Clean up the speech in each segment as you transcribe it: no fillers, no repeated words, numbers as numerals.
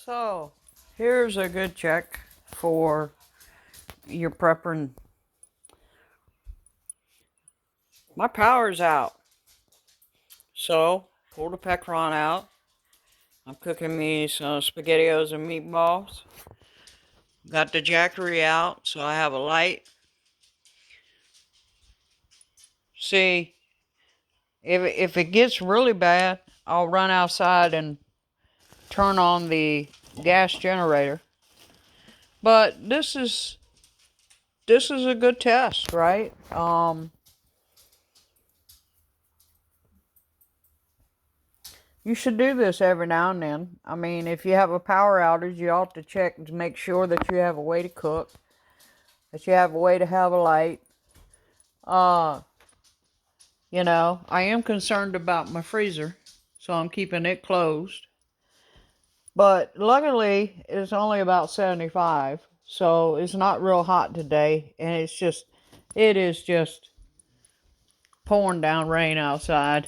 So, here's a good check for your prepping. My power's out. So, pull the Pecron out. I'm cooking me some SpaghettiOs and meatballs. Got the Jackery out, so I have a light. See, if it gets really bad, I'll run outside and turn on the gas generator. But this is a good test, right? You should do this every now and then. I mean, if you have a power outage, you ought to check to make sure that you have a way to cook, that you have a way to have a light. Uh, I am concerned about my freezer, so I'm keeping it closed. But luckily, it's only about 75, so it's not real hot today, and it is just pouring down rain outside.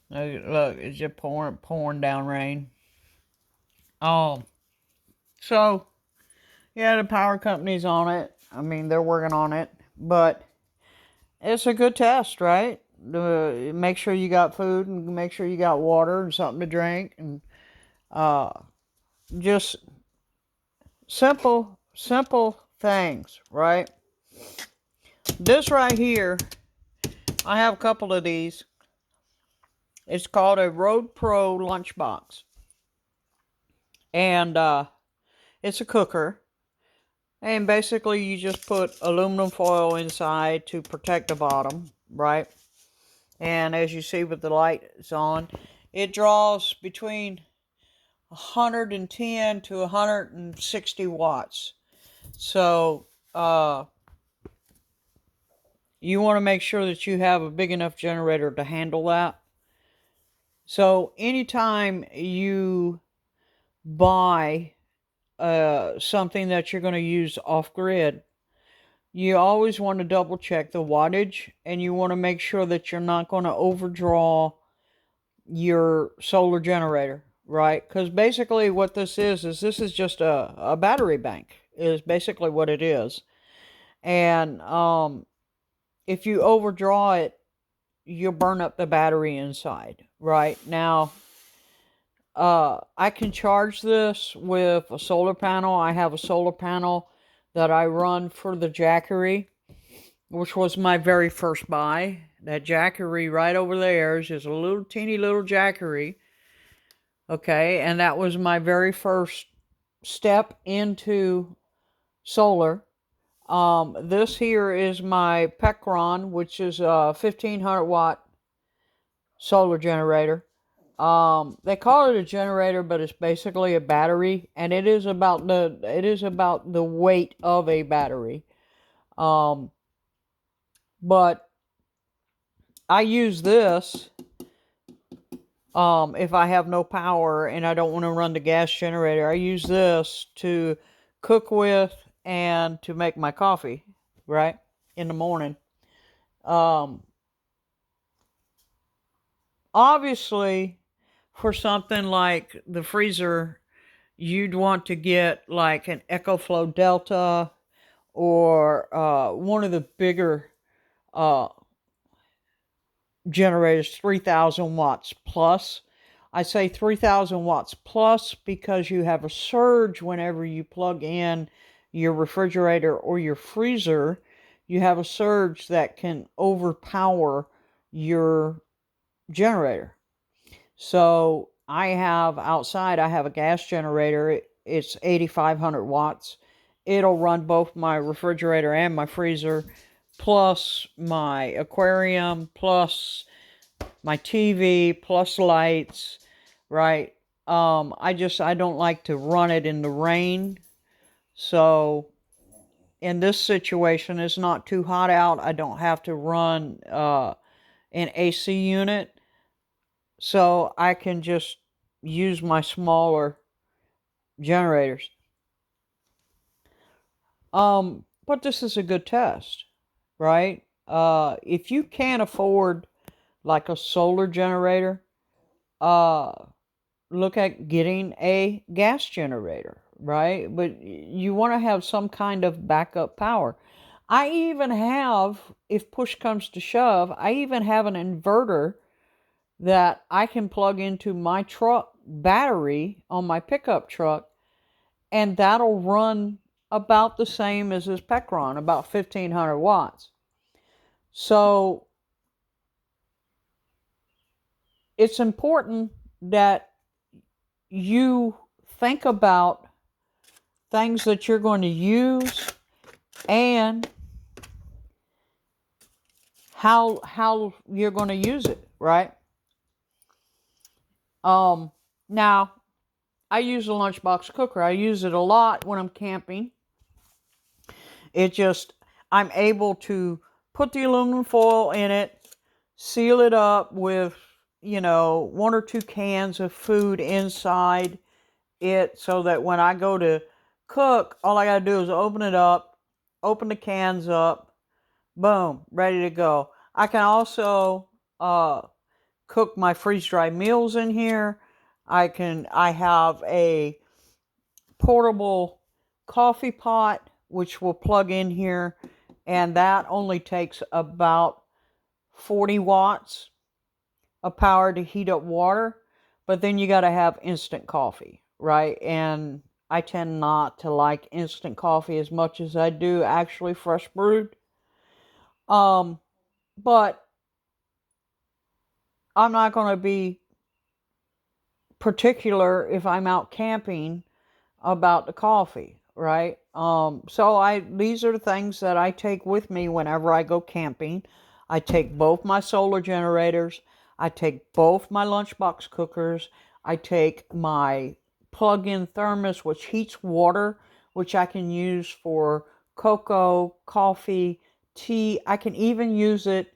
Look, it's just pouring down rain. So yeah, the power company's on it. I mean, they're working on it, but it's a good test, right? Make sure you got food and make sure you got water and something to drink, and uh, just simple things, right? This right here, I have a couple of these. It's called a Road Pro lunchbox, and it's a cooker. And basically, you just put aluminum foil inside to protect the bottom, right? And as you see with the lights on, it draws between 110 to 160 watts. So, you want to make sure that you have a big enough generator to handle that. So, anytime you buy something that you're going to use off-grid, you always want to double check the wattage, and you want to make sure that you're not going to overdraw your solar generator, right? Because basically what this is this is just a battery bank, is basically what it is. And if you overdraw it, you'll burn up the battery inside, right? Now, I can charge this with a solar panel. I have a solar panel that I run for the Jackery, which was my very first buy. That Jackery right over there is just a little teeny little Jackery. Okay, and that was my very first step into solar. This here is my Pecron, which is a 1500 watt solar generator. They call it a generator, but it's basically a battery, and it is about the weight of a battery. But I use this if I have no power and I don't want to run the gas generator. I use this to cook with and to make my coffee, right, in the morning. Obviously, for something like the freezer, you'd want to get like an EcoFlow Delta, or one of the bigger uh, generators, 3,000 watts plus. I say 3,000 watts plus because you have a surge whenever you plug in your refrigerator or your freezer. You have a surge that can overpower your generator. So I have a gas generator. It's 8,500 watts. It'll run both my refrigerator and my freezer, plus my aquarium, plus my TV, plus lights, right? I don't like to run it in the rain. So in this situation, it's not too hot out. I don't have to run an AC unit. So I can just use my smaller generators. But this is a good test, right? If you can't afford like a solar generator, uh, look at getting a gas generator, right? But you want to have some kind of backup power. I even have, if push comes to shove, I even have an inverter that I can plug into my truck battery on my pickup truck, and that'll run about the same as this Pecron, about 1500 watts. So it's important that you think about things that you're going to use and how you're going to use it, right? Now I use a lunchbox cooker. I use it a lot when I'm camping. It just, I'm able to put the aluminum foil in it, seal it up with, one or two cans of food inside it, so that when I go to cook, all I got to do is open it up, open the cans up, boom, ready to go. I can also cook my freeze-dried meals in here. I have a portable coffee pot which will plug in here, and that only takes about 40 watts of power to heat up water. But then you got to have instant coffee, right? And I tend not to like instant coffee as much as I do actually fresh brewed. But I'm not going to be particular if I'm out camping about the coffee, right? So these are the things that I take with me whenever I go camping. I take both my solar generators. I take both my lunchbox cookers. I take my plug-in thermos, which heats water, which I can use for cocoa, coffee, tea. I can even use it,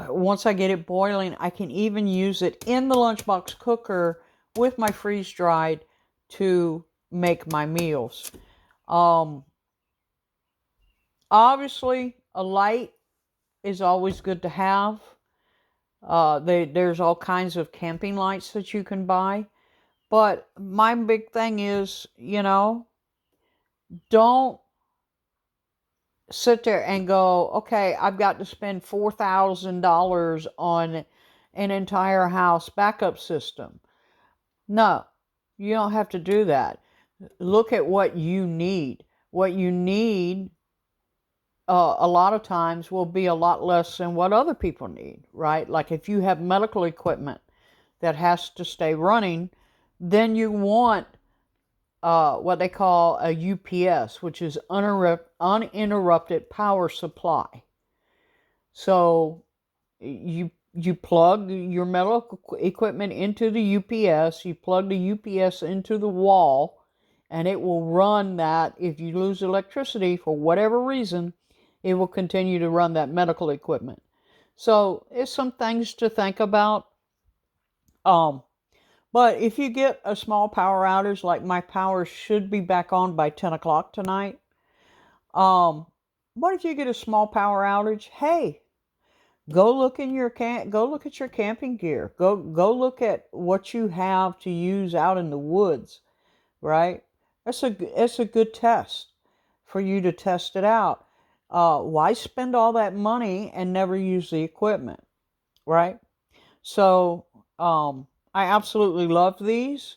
once I get it boiling, I can even use it in the lunchbox cooker with my freeze-dried to make my meals. Obviously, a light is always good to have. There's all kinds of camping lights that you can buy. But my big thing is, don't sit there and go, okay, I've got to spend $4,000 on an entire house backup system. No, you don't have to do that. Look at what you need. What you need, a lot of times, will be a lot less than what other people need, right? Like if you have medical equipment that has to stay running, then you want what they call a UPS, which is uninterrupted power supply. So you plug your medical equipment into the UPS, you plug the UPS into the wall, and it will run that. If you lose electricity for whatever reason, it will continue to run that medical equipment. So it's some things to think about. But if you get a small power outage, like my power should be back on by 10 o'clock tonight. What if you get a small power outage? Hey, go look at your camping gear. Go look at what you have to use out in the woods, right? It's a good test for you to test it out. Why spend all that money and never use the equipment, right? So, I absolutely love these.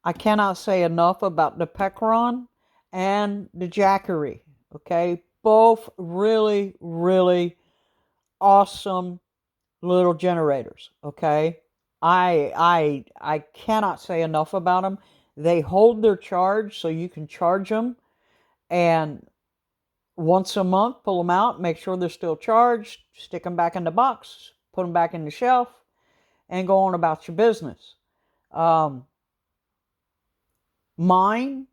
I cannot say enough about the Pecron and the Jackery. Okay, both really, really awesome little generators. Okay, I cannot say enough about them. They hold their charge, so you can charge them, and once a month pull them out, make sure they're still charged, stick them back in the box, put them back in the shelf, and go on about your business. Mine,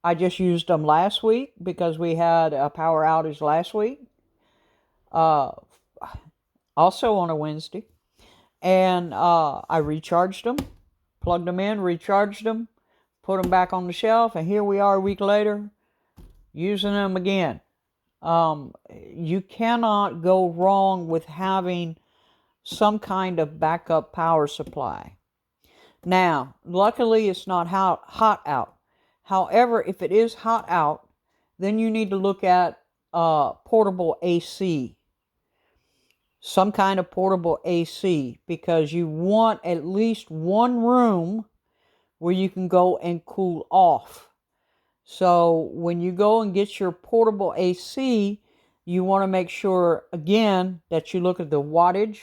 I just used them last week because we had a power outage last week. Also on a Wednesday. And I recharged them, plugged them in, recharged them, put them back on the shelf, and here we are a week later using them again. You cannot go wrong with having some kind of backup power supply. Now, luckily it's not hot out. However, if it is hot out, then you need to look at portable AC. Some kind of portable AC, because you want at least one room where you can go and cool off. So when you go and get your portable AC, you want to make sure, again, that you look at the wattage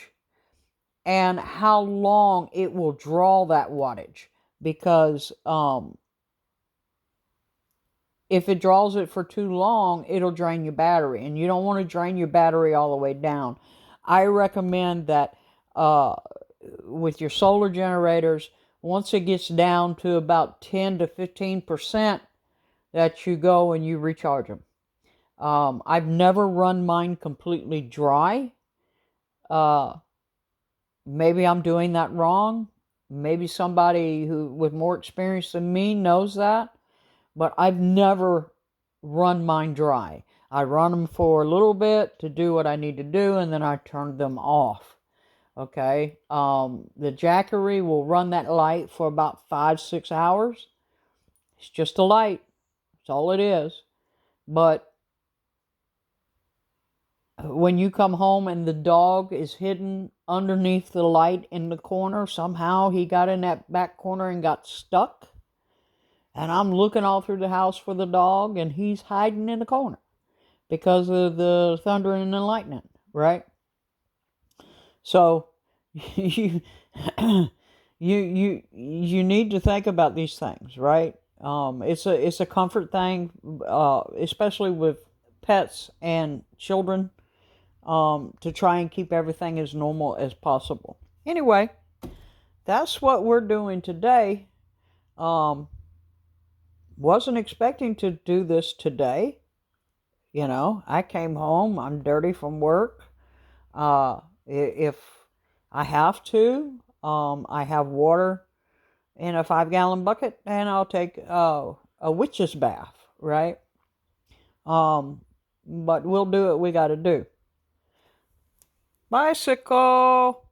and how long it will draw that wattage. Because if it draws it for too long, it'll drain your battery. And you don't want to drain your battery all the way down. I recommend that with your solar generators, once it gets down to about 10 to 15%, that you go and you recharge them. I've never run mine completely dry. Maybe I'm doing that wrong. Maybe somebody who with more experience than me knows that. But I've never run mine dry. I run them for a little bit to do what I need to do, and then I turn them off. Okay? The Jackery will run that light for about 5-6 hours. It's just a light. That's all it is. But when you come home and the dog is hidden underneath the light in the corner, somehow he got in that back corner and got stuck. And I'm looking all through the house for the dog, and he's hiding in the corner because of the thunder and the lightning, right? So you you need to think about these things, right? It's a comfort thing, especially with pets and children, to try and keep everything as normal as possible. Anyway, that's what we're doing today. Wasn't expecting to do this today. You know, I came home, I'm dirty from work. If I have to, I have water in a 5-gallon bucket, and I'll take a witch's bath, right? But we'll do what we got to do. Bicycle!